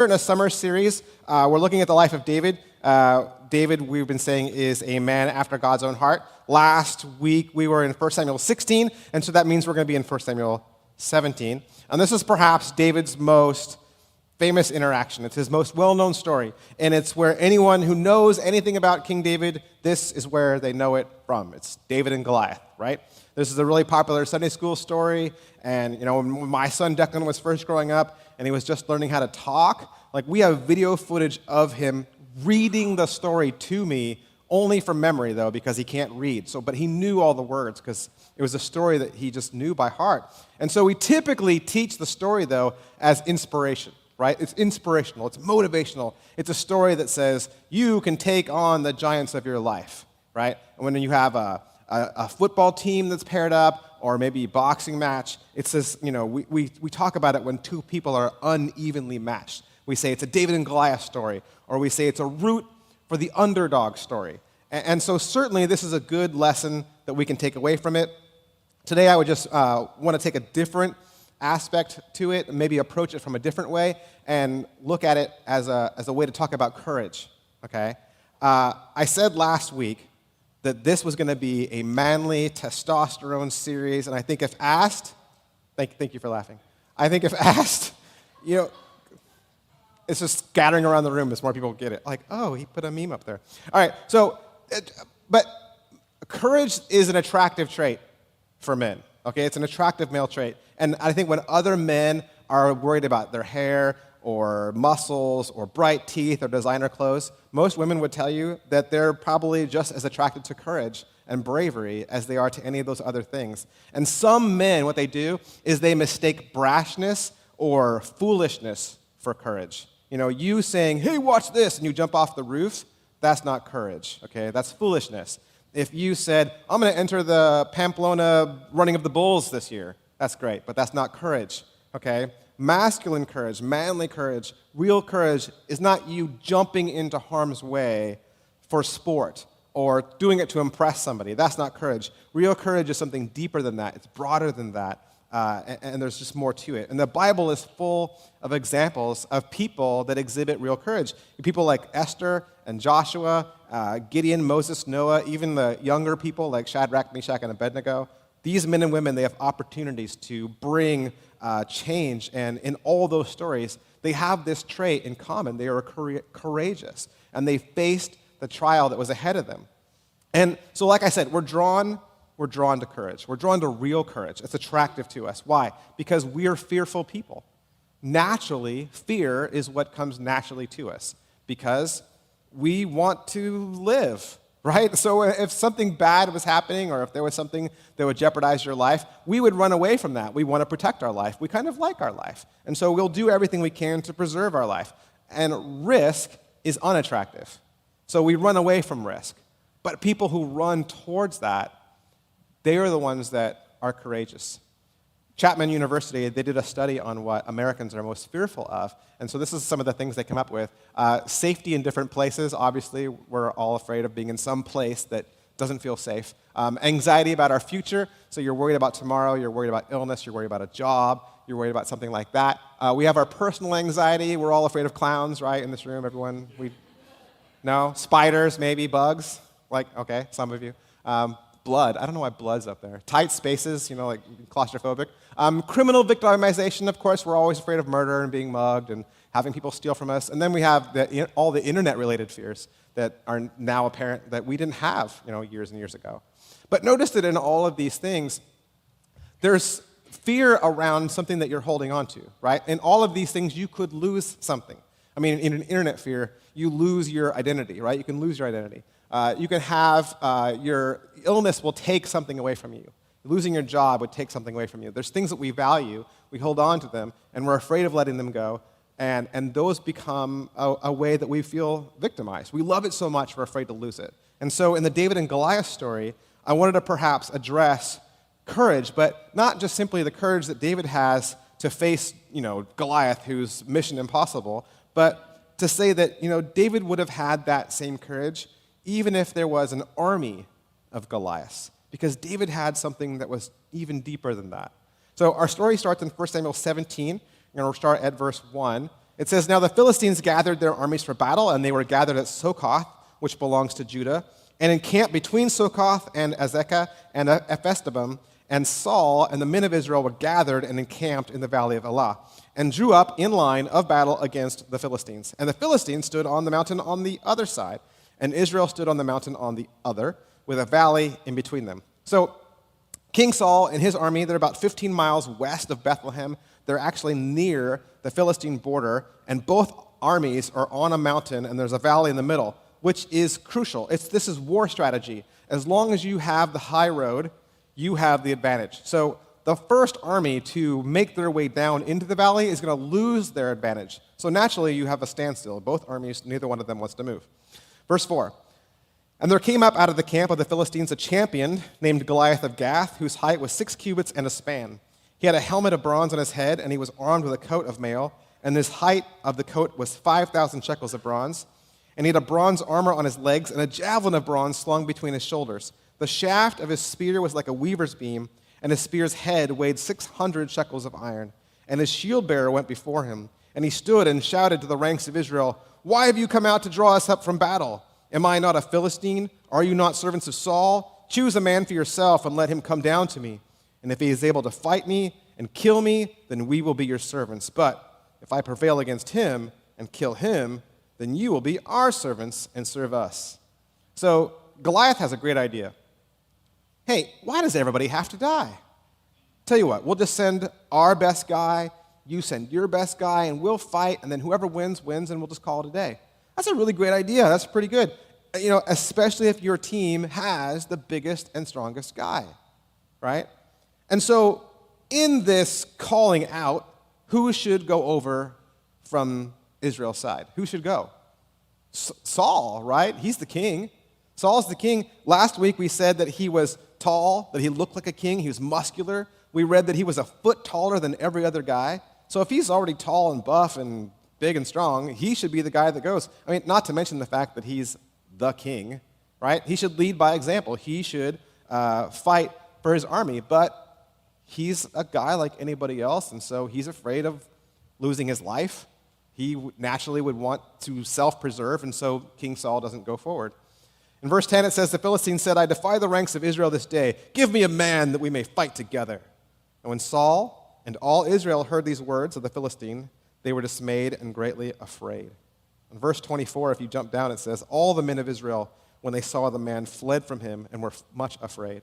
in a summer series. We're looking at the life of David. David, we've been saying, is a man after God's own heart. Last week, we were in 1 Samuel 16, and so that means we're going to be in 1 Samuel 17. And this is perhaps David's most famous interaction. It's his most well-known story, and it's where anyone who knows anything about King David, this is where they know it from. It's David and Goliath, right? This is a really popular Sunday school story, and when my son Declan was first growing up, and he was just learning how to talk, we have video footage of him reading the story to me, only from memory, though, because he can't read. But he knew all the words, because it was a story that he just knew by heart. And so we typically teach the story, though, as inspiration. Right? It's inspirational, it's motivational. It's a story that says you can take on the giants of your life, right? And when you have a football team that's paired up, or maybe a boxing match, it says, we talk about it when two people are unevenly matched. We say it's a David and Goliath story, or we say it's a root for the underdog story. And so certainly this is a good lesson that we can take away from it. Today I would just want to take a different aspect to it, and maybe approach it from a different way, and look at it as a way to talk about courage, okay? I said last week that this was going to be a manly testosterone series, and I think if asked, thank you for laughing. I think if asked, it's just scattering around the room as more people get it. Oh, he put a meme up there. All right, but courage is an attractive trait for men, okay? It's an attractive male trait. And I think when other men are worried about their hair or muscles or bright teeth or designer clothes, most women would tell you that they're probably just as attracted to courage and bravery as they are to any of those other things. And some men, what they do is they mistake brashness or foolishness for courage. You saying, hey, watch this, and you jump off the roof, that's not courage, okay? That's foolishness. If you said, I'm going to enter the Pamplona running of the bulls this year, that's great, but that's not courage, okay? Masculine courage, manly courage, real courage is not you jumping into harm's way for sport or doing it to impress somebody. That's not courage. Real courage is something deeper than that. It's broader than that, and there's just more to it. And the Bible is full of examples of people that exhibit real courage. People like Esther and Joshua, Gideon, Moses, Noah, even the younger people like Shadrach, Meshach, and Abednego. These men and women, they have opportunities to bring change, and in all those stories, they have this trait in common. They are courageous, and they faced the trial that was ahead of them. And so, like I said, we're drawn to courage. We're drawn to real courage. It's attractive to us. Why? Because we are fearful people. Naturally, fear is what comes naturally to us, because we want to live. Right? So if something bad was happening, or if there was something that would jeopardize your life, we would run away from that. We want to protect our life. We kind of like our life. And so we'll do everything we can to preserve our life. And risk is unattractive. So we run away from risk. But people who run towards that, they are the ones that are courageous. Chapman University, they did a study on what Americans are most fearful of, and so this is some of the things they come up with. Safety in different places. Obviously, we're all afraid of being in some place that doesn't feel safe. Anxiety about our future, so you're worried about tomorrow, you're worried about illness, you're worried about a job, you're worried about something like that. We have our personal anxiety. We're all afraid of clowns, right, in this room, everyone? No? Spiders, maybe, bugs? Okay, some of you. Blood. I don't know why blood's up there. Tight spaces, claustrophobic. Criminal victimization, of course. We're always afraid of murder and being mugged and having people steal from us. And then we have all the internet-related fears that are now apparent that we didn't have, years and years ago. But notice that in all of these things, there's fear around something that you're holding on to, right? In all of these things, you could lose something. I mean, in an internet fear, you lose your identity, right? You can lose your identity. You can have your illness will take something away from you. Losing your job would take something away from you. There's things that we value, we hold on to them, and we're afraid of letting them go, and those become a way that we feel victimized. We love it so much, we're afraid to lose it. And so in the David and Goliath story, I wanted to perhaps address courage, but not just simply the courage that David has to face, Goliath, who's mission impossible, but to say that, David would have had that same courage even if there was an army of Goliaths, because David had something that was even deeper than that. So our story starts in 1 Samuel 17, and we'll start at verse 1. It says, "Now the Philistines gathered their armies for battle, and they were gathered at Sokoth, which belongs to Judah, and encamped between Sokoth and Azekah and Ephesdabim. And Saul and the men of Israel were gathered and encamped in the valley of Elah, and drew up in line of battle against the Philistines. And the Philistines stood on the mountain on the other side, and Israel stood on the mountain on the other, with a valley in between them." So King Saul and his army, they're about 15 miles west of Bethlehem. They're actually near the Philistine border, and both armies are on a mountain, and there's a valley in the middle, which is crucial. This is war strategy. As long as you have the high road, you have the advantage. So the first army to make their way down into the valley is going to lose their advantage. So naturally, you have a standstill. Both armies, neither one of them wants to move. Verse 4, "And there came up out of the camp of the Philistines a champion named Goliath of Gath, whose height was 6 cubits and a span. He had a helmet of bronze on his head, and he was armed with a coat of mail, and his height of the coat was 5,000 shekels of bronze. And he had a bronze armor on his legs, and a javelin of bronze slung between his shoulders. The shaft of his spear was like a weaver's beam, and his spear's head weighed 600 shekels of iron. And his shield bearer went before him, and he stood and shouted to the ranks of Israel, 'Why have you come out to draw us up from battle? Am I not a Philistine? Are you not servants of Saul? Choose a man for yourself and let him come down to me. And if he is able to fight me and kill me, then we will be your servants. But if I prevail against him and kill him, then you will be our servants and serve us.'" So Goliath has a great idea. Hey, why does everybody have to die? Tell you what, we'll just send our best guy, you send your best guy, and we'll fight, and then whoever wins, wins, and we'll just call it a day. That's a really great idea. That's pretty good. Especially if your team has the biggest and strongest guy, right? And so in this calling out, who should go over from Israel's side? Who should go? Saul, right? He's the king. Saul's the king. Last week we said that he was tall, that he looked like a king, he was muscular. We read that he was a foot taller than every other guy. So if he's already tall and buff and big and strong, he should be the guy that goes. I mean, not to mention the fact that he's the king, right? He should lead by example. He should fight for his army, but he's a guy like anybody else, and so he's afraid of losing his life. He naturally would want to self-preserve, and so King Saul doesn't go forward. In verse 10, it says, "The Philistine said, 'I defy the ranks of Israel this day. Give me a man that we may fight together.' And when Saul and all Israel heard these words of the Philistine, they were dismayed and greatly afraid." In verse 24, if you jump down, it says, "All the men of Israel, when they saw the man, fled from him and were much afraid."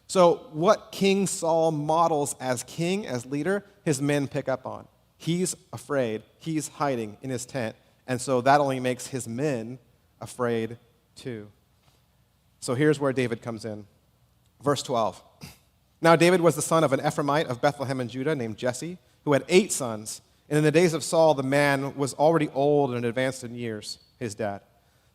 So what King Saul models as king, as leader, his men pick up on. He's afraid. He's hiding in his tent. And so that only makes his men afraid too. So here's where David comes in. Verse 12. "Now David was the son of an Ephraimite of Bethlehem in Judah named Jesse, who had 8 sons. And in the days of Saul, the man was already old and advanced in years," his dad.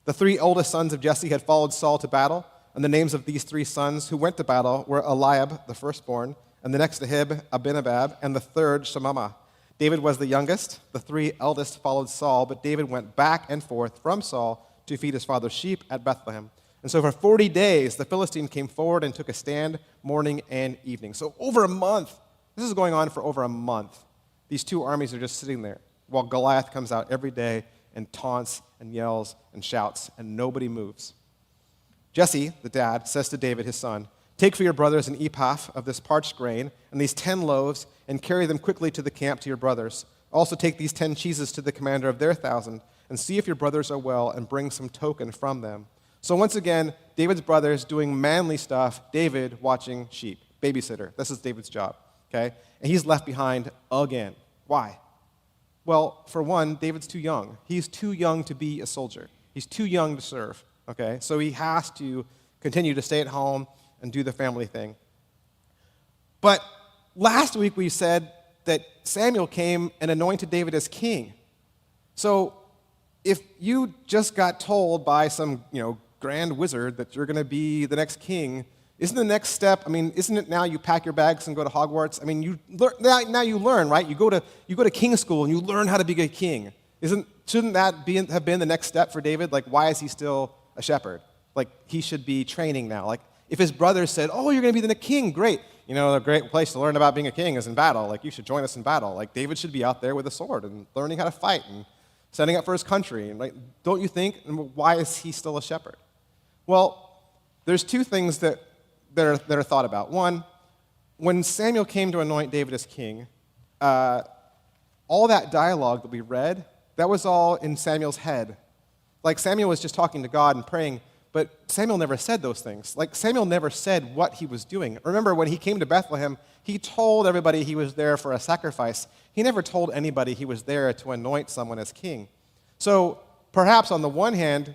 "The 3 oldest sons of Jesse had followed Saul to battle, and the names of these 3 sons who went to battle were Eliab, the firstborn, and the next to him, Abinadab, and the third, Shemaiah. David was the youngest. The 3 eldest followed Saul, but David went back and forth from Saul to feed his father's sheep at Bethlehem. And so for 40 days, the Philistine came forward and took a stand morning and evening." So over a month. This is going on for over a month. These 2 armies are just sitting there while Goliath comes out every day and taunts and yells and shouts, and nobody moves. Jesse, the dad, says to David, his son, "Take for your brothers an ephah of this parched grain and these 10 loaves, and carry them quickly to the camp to your brothers. Also take these 10 cheeses to the commander of their 1,000, and see if your brothers are well, and bring some token from them." So once again, David's brothers doing manly stuff, David watching sheep, babysitter. This is David's job, okay? And he's left behind again. Why? Well, for one, David's too young. He's too young to be a soldier. He's too young to serve, okay? So he has to continue to stay at home and do the family thing. But last week we said that Samuel came and anointed David as king. So if you just got told by some, grand wizard that you're going to be the next king, isn't the next step, isn't it now you pack your bags and go to Hogwarts? Now you learn, right? You go to king school and you learn how to be a king. Shouldn't that have been the next step for David? Like, why is he still a shepherd? Like, he should be training now. Like, if his brothers said, "Oh, you're going to be the king," great. a great place to learn about being a king is in battle. Like, you should join us in battle. Like, David should be out there with a sword and learning how to fight and setting up for his country. And, like, don't you think? And why is he still a shepherd? Well, there's two things that are thought about. One, when Samuel came to anoint David as king, all that dialogue that we read, that was all in Samuel's head. Like, Samuel was just talking to God and praying, but Samuel never said those things. Like, Samuel never said what he was doing. Remember, when he came to Bethlehem, he told everybody he was there for a sacrifice. He never told anybody he was there to anoint someone as king. So perhaps on the one hand,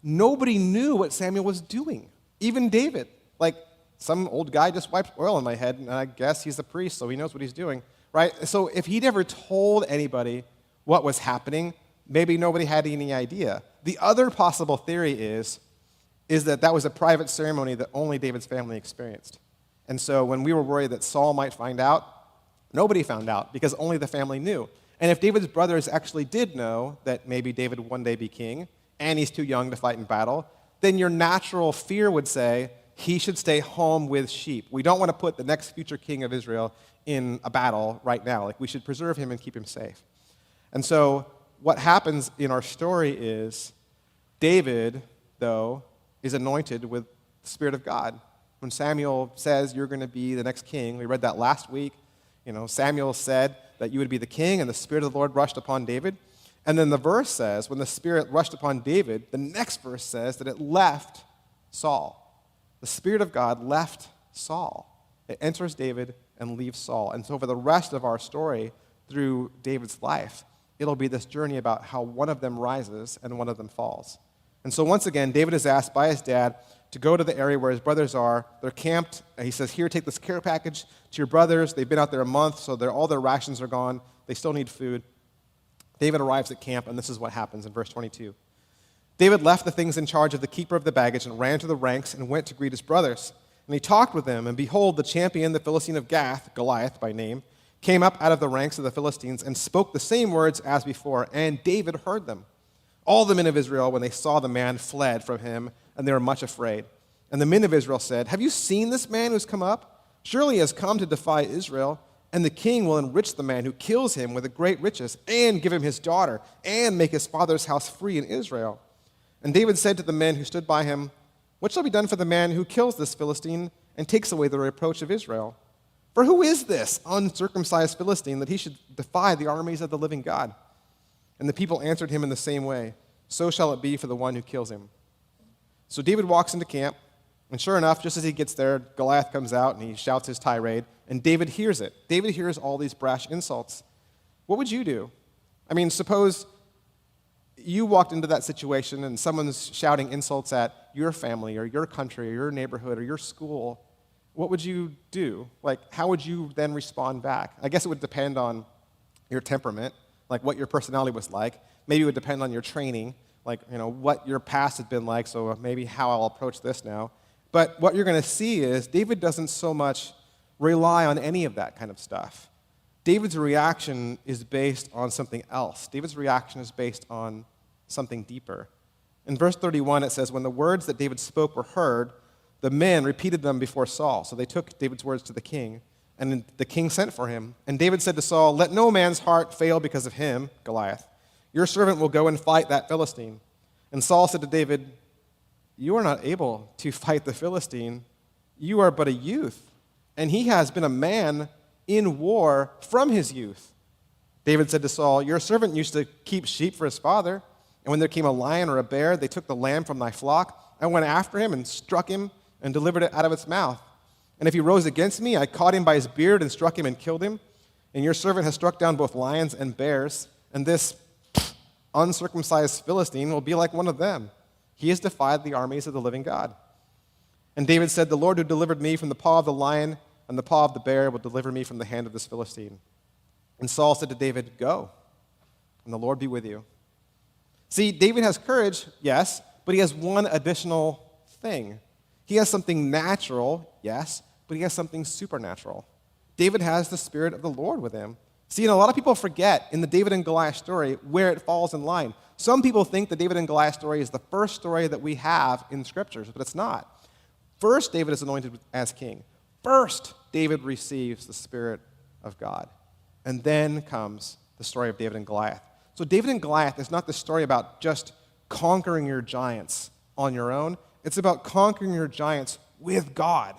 nobody knew what Samuel was doing, even David. Like, some old guy just wiped oil on my head, and I guess he's a priest, so he knows what he's doing, right? So if he never told anybody what was happening, maybe nobody had any idea. The other possible theory is that was a private ceremony that only David's family experienced. And so when we were worried that Saul might find out, nobody found out because only the family knew. And if David's brothers actually did know that maybe David would one day be king, and he's too young to fight in battle, then your natural fear would say he should stay home with sheep. We don't want to put the next future king of Israel in a battle right now. Like, we should preserve him and keep him safe. And so what happens in our story is David, though, is anointed with the Spirit of God. When Samuel says, you're going to be the next king, we read that last week. Samuel said that you would be the king, and the Spirit of the Lord rushed upon David. And then the verse says, when the Spirit rushed upon David, the next verse says that it left Saul. The Spirit of God left Saul. It enters David and leaves Saul. And so for the rest of our story through David's life, it'll be this journey about how one of them rises and one of them falls. And so once again, David is asked by his dad to go to the area where his brothers are. They're camped. And he says, here, take this care package to your brothers. They've been out there a month, so all their rations are gone. They still need food. David arrives at camp, and this is what happens in verse 22. David left the things in charge of the keeper of the baggage and ran to the ranks and went to greet his brothers. And he talked with them, and behold, the champion, the Philistine of Gath, Goliath by name, came up out of the ranks of the Philistines and spoke the same words as before, and David heard them. All the men of Israel, when they saw the man, fled from him, and they were much afraid. And the men of Israel said, have you seen this man who's come up? Surely he has come to defy Israel, and the king will enrich the man who kills him with great riches, and give him his daughter, and make his father's house free in Israel. And David said to the men who stood by him, what shall be done for the man who kills this Philistine and takes away the reproach of Israel? For who is this uncircumcised Philistine that he should defy the armies of the living God? And the people answered him in the same way, so shall it be for the one who kills him. So David walks into camp, and sure enough, just as he gets there, Goliath comes out and he shouts his tirade, and David hears it. David hears all these brash insults. What would you do? I mean, suppose you walked into that situation and someone's shouting insults at your family or your country or your neighborhood or your school. What would you do? Like, how would you then respond back? I guess it would depend on your temperament, like what your personality was like. Maybe it would depend on your training, like, what your past has been like, so maybe how I'll approach this now. But what you're going to see is David doesn't so much rely on any of that kind of stuff. David's reaction is based on something else. David's reaction is based on something deeper. In verse 31, it says, when the words that David spoke were heard, the men repeated them before Saul. So they took David's words to the king, and the king sent for him. And David said to Saul, let no man's heart fail because of him, Goliath. Your servant will go and fight that Philistine. And Saul said to David, you are not able to fight the Philistine. You are but a youth, and he has been a man in war from his youth. David said to Saul, your servant used to keep sheep for his father, and when there came a lion or a bear, they took the lamb from thy flock. I went after him and struck him and delivered it out of its mouth. And if he rose against me, I caught him by his beard and struck him and killed him. And your servant has struck down both lions and bears, and this uncircumcised Philistine will be like one of them. He has defied the armies of the living God. And David said, the Lord who delivered me from the paw of the lion and the paw of the bear will deliver me from the hand of this Philistine. And Saul said to David, go, and the Lord be with you. See, David has courage, yes, but he has one additional thing. He has something natural, yes, but he has something supernatural. David has the Spirit of the Lord with him. See, and a lot of people forget in the David and Goliath story where it falls in line. Some people think the David and Goliath story is the first story that we have in Scriptures, but it's not. First, David is anointed as king. First, David receives the Spirit of God. And then comes the story of David and Goliath. So David and Goliath is not the story about just conquering your giants on your own. It's about conquering your giants with God.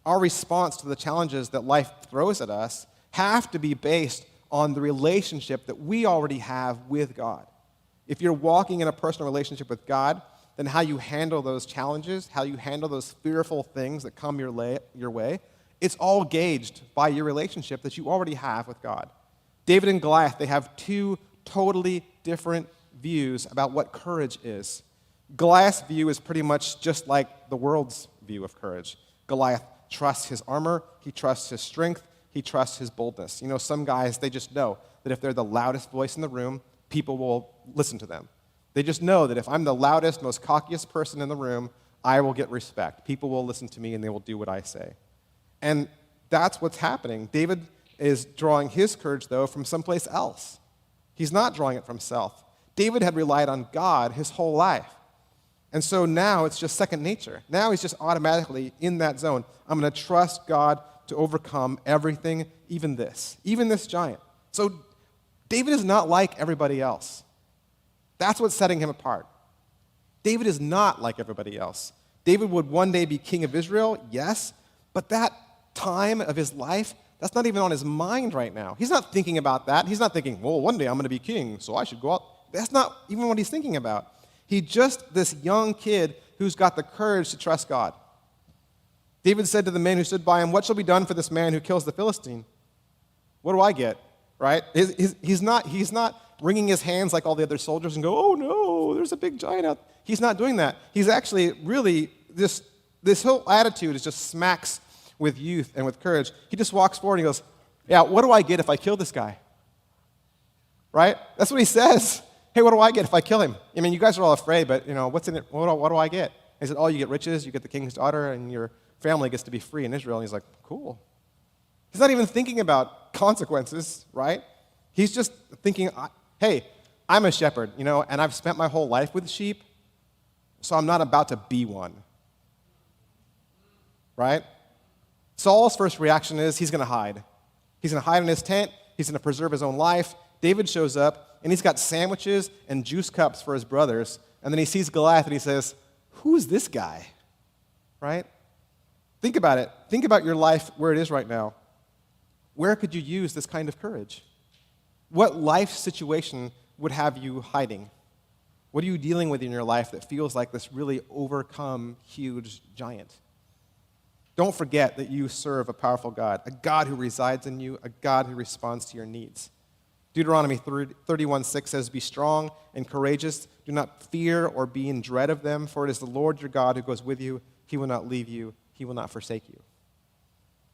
Our response to the challenges that life throws at us have to be based on the relationship that we already have with God. If you're walking in a personal relationship with God, then how you handle those challenges, how you handle those fearful things that come your way, it's all gauged by your relationship that you already have with God. David and Goliath, they have two totally different views about what courage is. Goliath's view is pretty much just like the world's view of courage. Goliath trusts his armor, he trusts his strength, he trusts his boldness. You know, some guys, they just know that if they're the loudest voice in the room, people will listen to them. They just know that if I'm the loudest, most cockiest person in the room, I will get respect. People will listen to me and they will do what I say. And that's what's happening. David is drawing his courage, though, from someplace else. He's not drawing it from himself. David had relied on God his whole life. And so now it's just second nature. Now he's just automatically in that zone. I'm going to trust God to overcome everything, even this giant. So David is not like everybody else. That's what's setting him apart. David is not like everybody else. David would one day be king of Israel, yes, but that time of his life, that's not even on his mind right now. He's not thinking about that. He's not thinking, well, one day I'm going to be king, so I should go out. That's not even what he's thinking about. He's just this young kid who's got the courage to trust God. David said to the men who stood by him, "What shall be done for this man who kills the Philistine?" What do I get, right? He's not wringing his hands like all the other soldiers and go, "Oh no, there's a big giant out." He's not doing that. He's actually really, this whole attitude is just smacks with youth and with courage. He just walks forward and he goes, "Yeah, what do I get if I kill this guy?" Right? That's what he says. "Hey, what do I get if I kill him? I mean, you guys are all afraid, but, you know, what's in it? What do I get?" He said, "Oh, you get riches, you get the king's daughter, and your family gets to be free in Israel." And he's like, "Cool." He's not even thinking about consequences, right? He's just thinking, hey, I'm a shepherd, you know, and I've spent my whole life with sheep, so I'm not about to be one, right? Saul's first reaction is he's going to hide. He's going to hide in his tent. He's going to preserve his own life. David shows up, and he's got sandwiches and juice cups for his brothers, and then he sees Goliath, and he says, "Who's this guy?" Right? Think about it. Think about your life where it is right now. Where could you use this kind of courage? What life situation would have you hiding? What are you dealing with in your life that feels like this really overcome huge giant? Don't forget that you serve a powerful God, a God who resides in you, a God who responds to your needs. Deuteronomy 31:6 says, "Be strong and courageous. Do not fear or be in dread of them, for it is the Lord your God who goes with you. He will not leave you. He will not forsake you."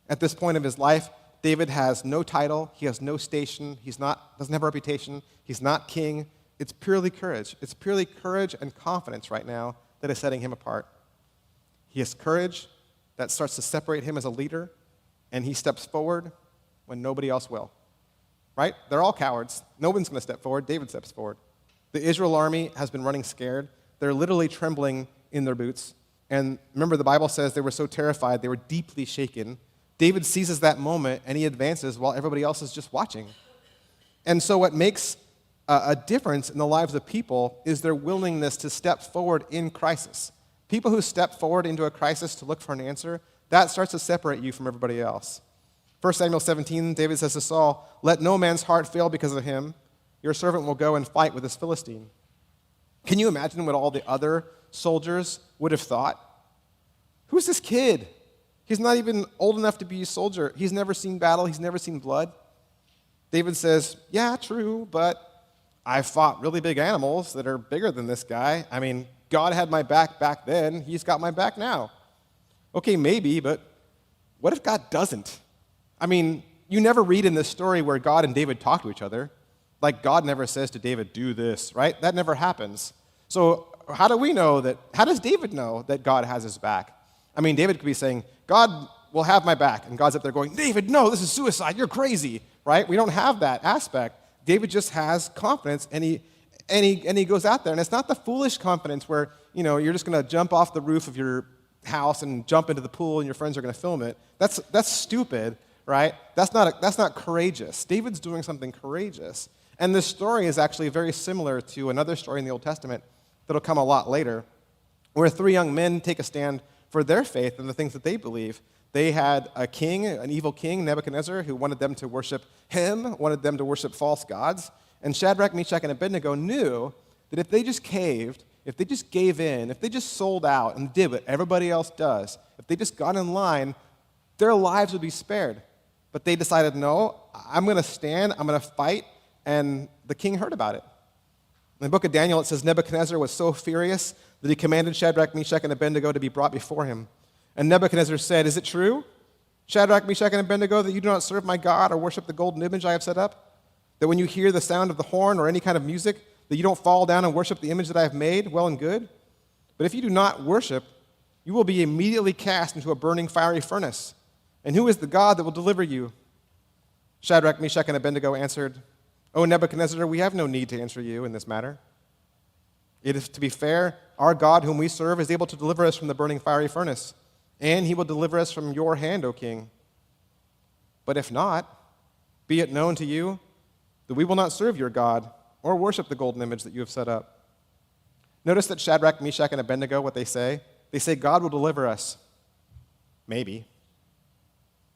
At this point of his life, David has no title. He has no station. Doesn't have a reputation. He's not king. It's purely courage. It's purely courage and confidence right now that is setting him apart. He has courage that starts to separate him as a leader, and he steps forward when nobody else will. Right? They're all cowards. No one's going to step forward. David steps forward. The Israel army has been running scared. They're literally trembling in their boots. And remember, the Bible says they were so terrified, they were deeply shaken. David seizes that moment, and he advances while everybody else is just watching. And so what makes a difference in the lives of people is their willingness to step forward in crisis. People who step forward into a crisis to look for an answer, that starts to separate you from everybody else. 1 Samuel 17, David says to Saul, "Let no man's heart fail because of him. Your servant will go and fight with this Philistine." Can you imagine what all the other soldiers would have thought? Who's this kid? He's not even old enough to be a soldier. He's never seen battle. He's never seen blood. David says, "Yeah, true, but I've fought really big animals that are bigger than this guy. I mean, God had my back then. He's got my back now." Okay, maybe, but what if God doesn't? I mean, you never read in this story where God and David talk to each other. Like, God never says to David, "Do this," right? That never happens. So how does David know that God has his back? I mean, David could be saying, "God will have my back," and God's up there going, "David, no, this is suicide, you're crazy," right? We don't have that aspect. David just has confidence, and he goes out there, and it's not the foolish confidence where, you know, you're just going to jump off the roof of your house and jump into the pool and your friends are going to film it. That's stupid, right? That's not courageous. David's doing something courageous. And this story is actually very similar to another story in the Old Testament that'll come a lot later, where 3 young men take a stand for their faith and the things that they believe. They had a king, an evil king, Nebuchadnezzar, who wanted them to worship him, wanted them to worship false gods. And Shadrach, Meshach, and Abednego knew that if they just caved, if they just gave in, if they just sold out and did what everybody else does, if they just got in line, their lives would be spared. But they decided, no, I'm going to stand, I'm going to fight, and the king heard about it. In the book of Daniel, it says Nebuchadnezzar was so furious that he commanded Shadrach, Meshach, and Abednego to be brought before him. And Nebuchadnezzar said, "Is it true, Shadrach, Meshach, and Abednego, that you do not serve my God or worship the golden image I have set up? That when you hear the sound of the horn or any kind of music, that you don't fall down and worship the image that I have made? Well and good. But if you do not worship, you will be immediately cast into a burning fiery furnace. And who is the God that will deliver you?" Shadrach, Meshach, and Abednego answered, "O Nebuchadnezzar, we have no need to answer you in this matter. It is, to be fair, our God whom we serve is able to deliver us from the burning fiery furnace, and he will deliver us from your hand, O king. But if not, be it known to you that we will not serve your God or worship the golden image that you have set up." Notice that Shadrach, Meshach, and Abednego, what they say God will deliver us. Maybe.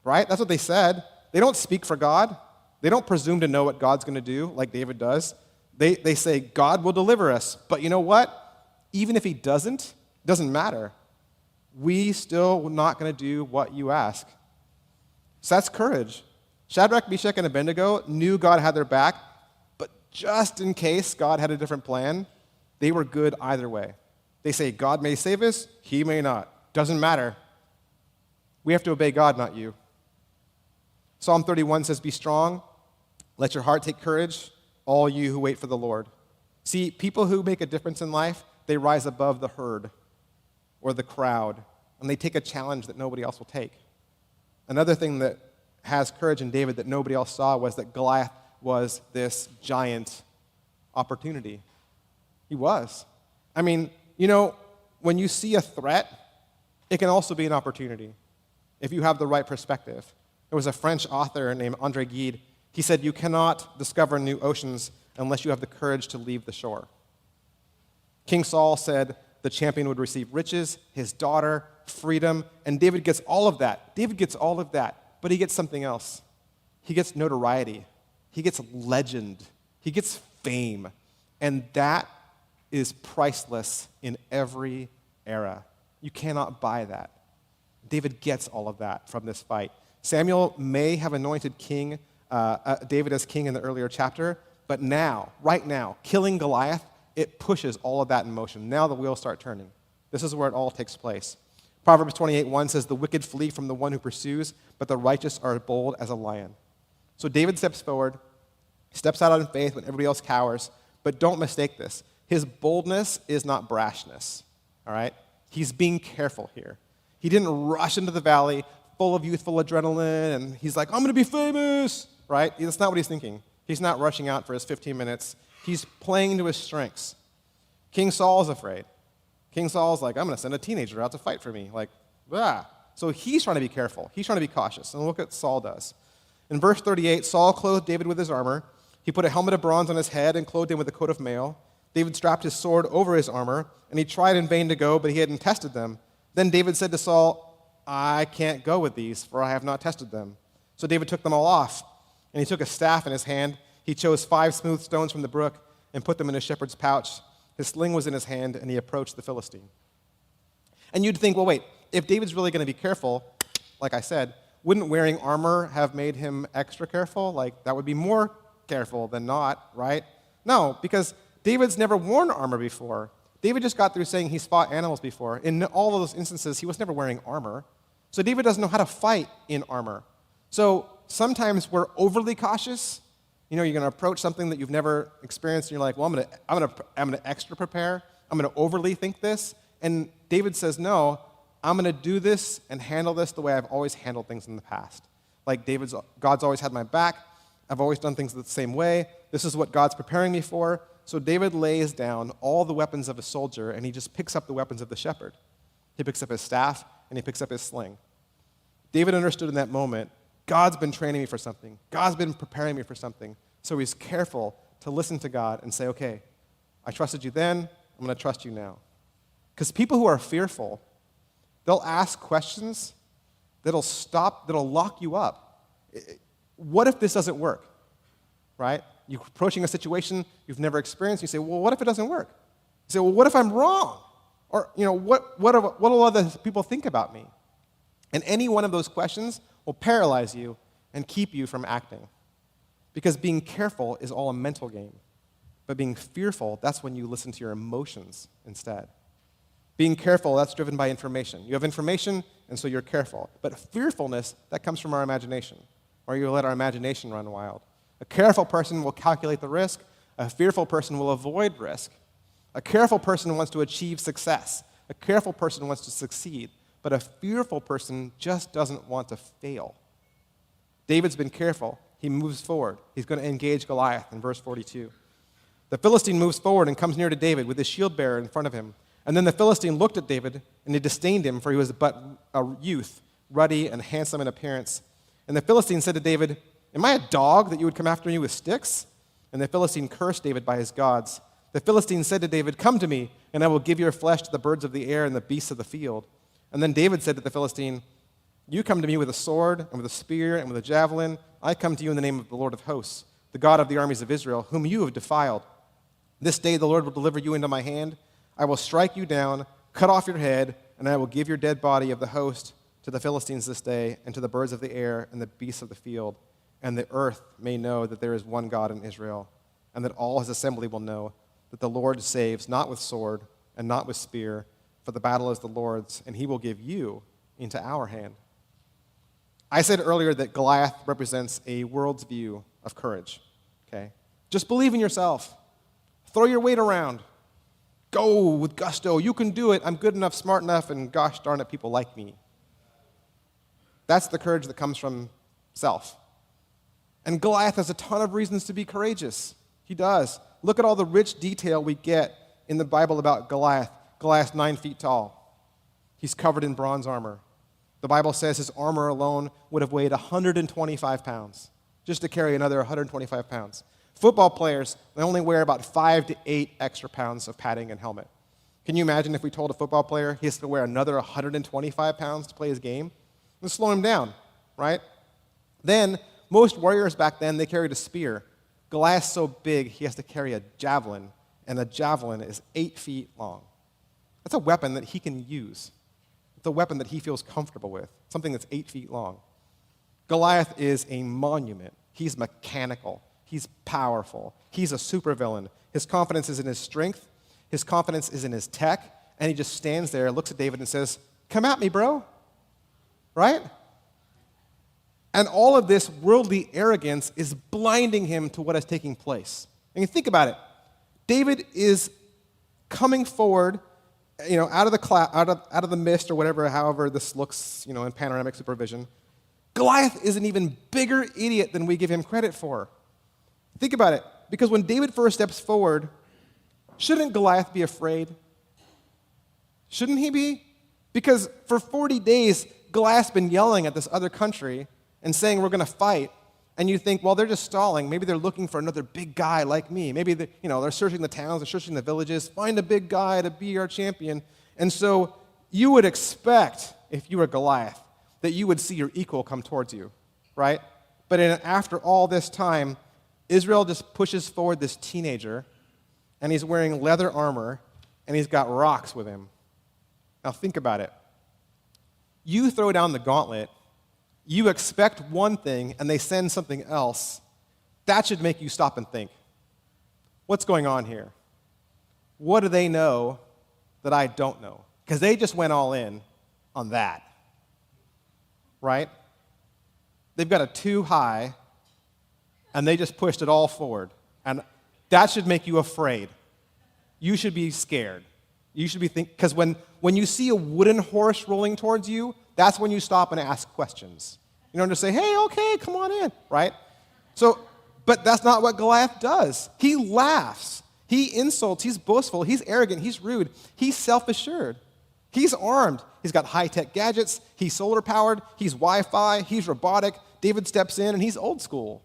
Right? That's what they said. They don't speak for God. They don't presume to know what God's going to do like David does. They say, God will deliver us. But you know what? Even if he doesn't, it doesn't matter. We still not going to do what you ask. So that's courage. Shadrach, Meshach, and Abednego knew God had their back, but just in case God had a different plan, they were good either way. They say, God may save us, he may not. Doesn't matter. We have to obey God, not you. Psalm 31 says, "Be strong, let your heart take courage, all you who wait for the Lord." See, people who make a difference in life, they rise above the herd or the crowd, and they take a challenge that nobody else will take. Another thing that has courage in David that nobody else saw was that Goliath was this giant opportunity. He was. I mean, when you see a threat, it can also be an opportunity if you have the right perspective. There was a French author named André Gide. He said, "You cannot discover new oceans unless you have the courage to leave the shore." King Saul said the champion would receive riches, his daughter, freedom, and David gets all of that. David gets all of that, but he gets something else. He gets notoriety. He gets legend. He gets fame. And that is priceless in every era. You cannot buy that. David gets all of that from this fight. Samuel may have anointed David as king in the earlier chapter, but now, right now, killing Goliath, it pushes all of that in motion. Now the wheels start turning. This is where it all takes place. Proverbs 28:1 says, "The wicked flee from the one who pursues, but the righteous are bold as a lion." So David steps forward, steps out in faith when everybody else cowers, but don't mistake this. His boldness is not brashness, all right? He's being careful here. He didn't rush into the valley full of youthful adrenaline, and he's like, "I'm going to be famous," right? That's not what he's thinking. He's not rushing out for his 15 minutes. He's playing to his strengths. King Saul is afraid. King Saul's like, "I'm going to send a teenager out to fight for me." Like, ah. So he's trying to be careful. He's trying to be cautious. And look what Saul does. In verse 38, Saul clothed David with his armor. He put a helmet of bronze on his head and clothed him with a coat of mail. David strapped his sword over his armor, and he tried in vain to go, but he hadn't tested them. Then David said to Saul, "I can't go with these, for I have not tested them." So David took them all off, and he took a staff in his hand. He chose 5 smooth stones from the brook and put them in his shepherd's pouch. His sling was in his hand, and he approached the Philistine. And you'd think, well, wait, if David's really going to be careful, like I said, wouldn't wearing armor have made him extra careful? Like, that would be more careful than not, right? No, because David's never worn armor before. David just got through saying he's fought animals before. In all of those instances, he was never wearing armor. So David doesn't know how to fight in armor. So sometimes we're overly cautious. You're going to approach something that you've never experienced, and you're like, well, I'm going to extra prepare. I'm going to overly think this. And David says, no, I'm going to do this and handle this the way I've always handled things in the past. Like God's always had my back. I've always done things the same way. This is what God's preparing me for. So David lays down all the weapons of a soldier, and he just picks up the weapons of the shepherd. He picks up his staff, and he picks up his sling. David understood in that moment, God's been training me for something. God's been preparing me for something. So he's careful to listen to God and say, okay, I trusted you then, I'm going to trust you now. Because people who are fearful, they'll ask questions that'll lock you up. What if this doesn't work? Right? You're approaching a situation you've never experienced. You say, well, what if it doesn't work? You say, well, what if I'm wrong? Or, what will other people think about me? And any one of those questions will paralyze you and keep you from acting. Because being careful is all a mental game. But being fearful, that's when you listen to your emotions instead. Being careful, that's driven by information. You have information, and so you're careful. But fearfulness, that comes from our imagination, or you let our imagination run wild. A careful person will calculate the risk. A fearful person will avoid risk. A careful person wants to achieve success. A careful person wants to succeed. But a fearful person just doesn't want to fail. David's been careful. He moves forward. He's going to engage Goliath in verse 42. The Philistine moves forward and comes near to David with his shield bearer in front of him. And then the Philistine looked at David, and he disdained him, for he was but a youth, ruddy and handsome in appearance. And the Philistine said to David, am I a dog that you would come after me with sticks? And the Philistine cursed David by his gods. The Philistine said to David, come to me, and I will give your flesh to the birds of the air and the beasts of the field. And then David said to the Philistine, you come to me with a sword and with a spear and with a javelin. I come to you in the name of the Lord of hosts, the God of the armies of Israel, whom you have defiled. This day the Lord will deliver you into my hand. I will strike you down, cut off your head, and I will give your dead body of the host to the Philistines this day, and to the birds of the air and the beasts of the field. And the earth may know that there is one God in Israel, and that all his assembly will know that the Lord saves not with sword and not with spear, for the battle is the Lord's, and he will give you into our hand. I said earlier that Goliath represents a world's view of courage. Okay? Just believe in yourself. Throw your weight around. Go with gusto. You can do it. I'm good enough, smart enough, and gosh darn it, people like me. That's the courage that comes from self. And Goliath has a ton of reasons to be courageous. He does. Look at all the rich detail we get in the Bible about Goliath. Goliath's 9 feet tall. He's covered in bronze armor. The Bible says his armor alone would have weighed 125 pounds, just to carry another 125 pounds. Football players, they only wear about 5 to 8 extra pounds of padding and helmet. Can you imagine if we told a football player he has to wear another 125 pounds to play his game? Let's slow him down, right? Then, most warriors back then, they carried a spear. Goliath's so big, he has to carry a javelin, and a javelin is 8 feet long. That's a weapon that he can use. It's a weapon that he feels comfortable with, something that's 8 feet long. Goliath is a monument. He's mechanical. He's powerful. He's a supervillain. His confidence is in his strength. His confidence is in his tech. And he just stands there, looks at David, and says, come at me, bro. Right? And all of this worldly arrogance is blinding him to what is taking place. And you think about it. David is coming forward, out of the mist or whatever, however this looks, in panoramic supervision. Goliath is an even bigger idiot than we give him credit for. Think about it. Because when David first steps forward, shouldn't Goliath be afraid? Shouldn't he be? Because for 40 days, Goliath's been yelling at this other country and saying, we're going to fight. And you think, well, they're just stalling. Maybe they're looking for another big guy like me. Maybe they're searching the towns, they're searching the villages, find a big guy to be our champion. And so you would expect, if you were Goliath, that you would see your equal come towards you, right? But after all this time, Israel just pushes forward this teenager, and he's wearing leather armor, and he's got rocks with him. Now think about it. You throw down the gauntlet, you expect one thing, and they send something else. That should make you stop and think. What's going on here? What do they know that I don't know? Because they just went all in on that, right? They've got a 2 high, and they just pushed it all forward. And that should make you afraid. You should be scared. You should be thinking, because when you see a wooden horse rolling towards you, that's when you stop and ask questions. You don't just say, hey, okay, come on in, right? But that's not what Goliath does. He laughs. He insults. He's boastful. He's arrogant. He's rude. He's self-assured. He's armed. He's got high-tech gadgets. He's solar-powered. He's Wi-Fi. He's robotic. David steps in, and he's old school.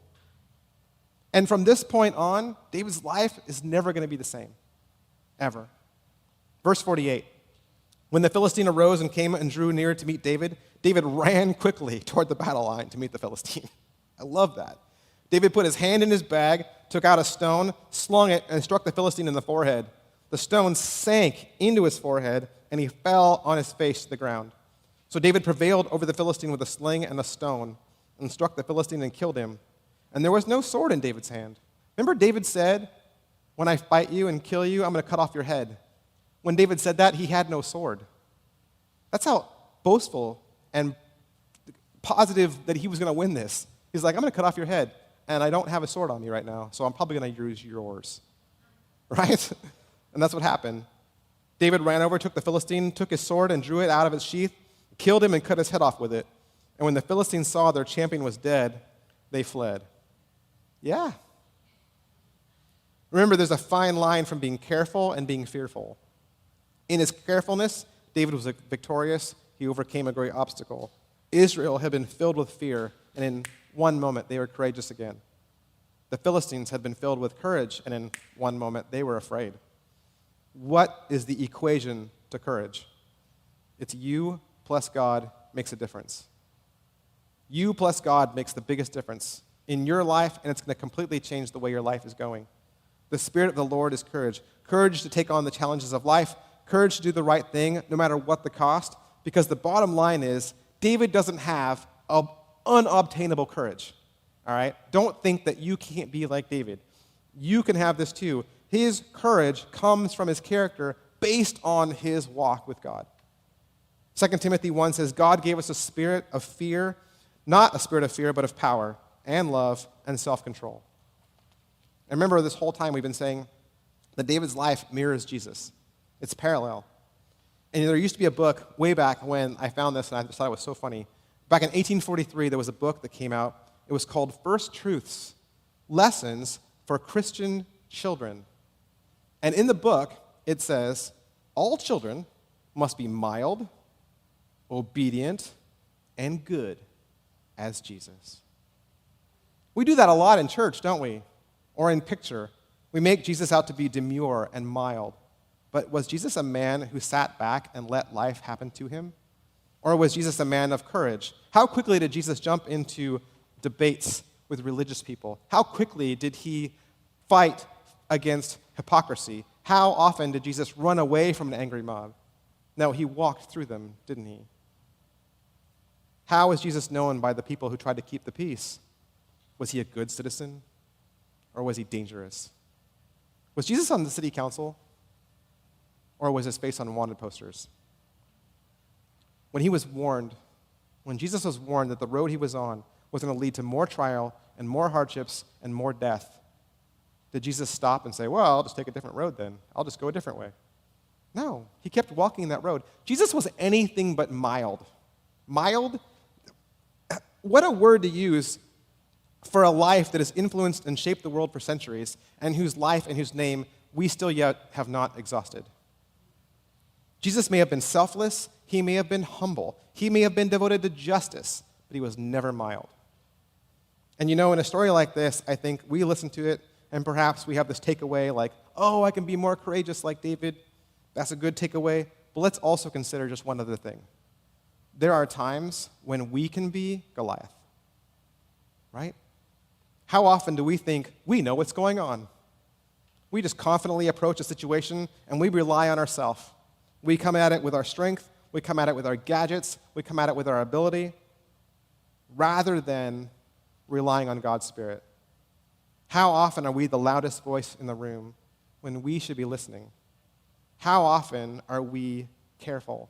And from this point on, David's life is never going to be the same, ever. Verse 48, when the Philistine arose and came and drew near to meet David, David ran quickly toward the battle line to meet the Philistine. I love that. David put his hand in his bag, took out a stone, slung it, and struck the Philistine in the forehead. The stone sank into his forehead, and he fell on his face to the ground. So David prevailed over the Philistine with a sling and a stone, and struck the Philistine and killed him. And there was no sword in David's hand. Remember David said, when I fight you and kill you, I'm going to cut off your head. When David said that, he had no sword. That's how boastful and positive that he was going to win this. He's like, I'm going to cut off your head, and I don't have a sword on me right now, so I'm probably going to use yours. Right? And that's what happened. David ran over, took the Philistine, took his sword and drew it out of its sheath, killed him and cut his head off with it. And when the Philistines saw their champion was dead, they fled. Yeah. Remember, there's a fine line from being careful and being fearful. In his carefulness, David was victorious. He overcame a great obstacle. Israel had been filled with fear, and in one moment, they were courageous again. The Philistines had been filled with courage, and in one moment, they were afraid. What is the equation to courage? It's you plus God makes a difference. You plus God makes the biggest difference in your life, and it's going to completely change the way your life is going. The Spirit of the Lord is courage. Courage to take on the challenges of life. Courage to do the right thing, no matter what the cost. Because the bottom line is, David doesn't have unobtainable courage. All right? Don't think that you can't be like David. You can have this too. His courage comes from his character based on his walk with God. 2 Timothy 1 says, God gave us a spirit of fear, not a spirit of fear, but of power and love and self-control. And remember, this whole time we've been saying that David's life mirrors Jesus. It's parallel. And there used to be a book way back when I found this, and I just thought it was so funny. Back in 1843, there was a book that came out. It was called First Truths, Lessons for Christian Children. And in the book, it says, all children must be mild, obedient, and good as Jesus. We do that a lot in church, don't we? Or in picture. We make Jesus out to be demure and mild. But was Jesus a man who sat back and let life happen to him? Or was Jesus a man of courage? How quickly did Jesus jump into debates with religious people? How quickly did he fight against hypocrisy? How often did Jesus run away from an angry mob? No, he walked through them, didn't he? How was Jesus known by the people who tried to keep the peace? Was he a good citizen? Or was he dangerous? Was Jesus on the city council? Or was his face on wanted posters? When Jesus was warned that the road he was on was going to lead to more trial and more hardships and more death, did Jesus stop and say, well, I'll just take a different road then. I'll just go a different way? No, he kept walking that road. Jesus was anything but mild. Mild? What a word to use for a life that has influenced and shaped the world for centuries, and whose life and whose name we still yet have not exhausted. Jesus may have been selfless, he may have been humble, he may have been devoted to justice, but he was never mild. And you know, in a story like this, I think we listen to it, and perhaps we have this takeaway like, oh, I can be more courageous like David. That's a good takeaway. But let's also consider just one other thing. There are times when we can be Goliath, right? How often do we think we know what's going on? We just confidently approach a situation and we rely on ourselves. We come at it with our strength, we come at it with our gadgets, we come at it with our ability, rather than relying on God's Spirit. How often are we the loudest voice in the room when we should be listening? How often are we careful?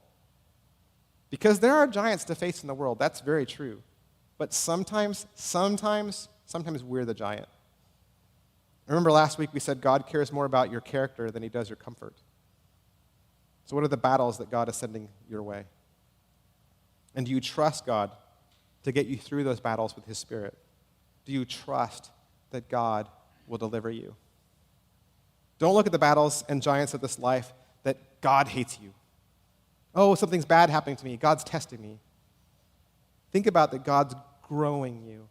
Because there are giants to face in the world, that's very true. But sometimes we're the giant. Remember last week we said God cares more about your character than he does your comfort. So what are the battles that God is sending your way? And do you trust God to get you through those battles with his Spirit? Do you trust that God will deliver you? Don't look at the battles and giants of this life that God hates you, Oh, something's bad happening to me. God's testing me. Think about that God's growing you.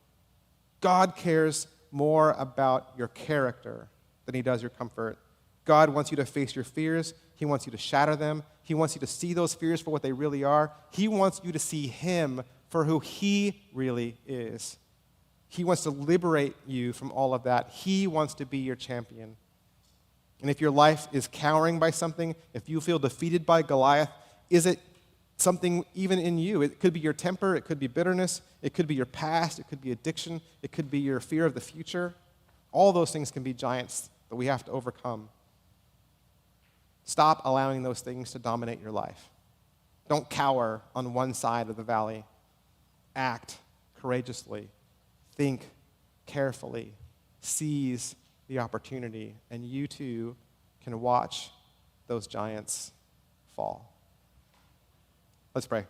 God cares more about your character than he does your comfort. God wants you to face your fears. He wants you to shatter them. He wants you to see those fears for what they really are. He wants you to see him for who he really is. He wants to liberate you from all of that. He wants to be your champion. And if your life is cowering by something, if you feel defeated by Goliath, is it something even in you? It could be your temper, it could be bitterness, it could be your past, it could be addiction, it could be your fear of the future. All those things can be giants that we have to overcome. Stop allowing those things to dominate your life. Don't cower on one side of the valley. Act courageously. Think carefully. Seize the opportunity, and you too can watch those giants fall. Let's pray.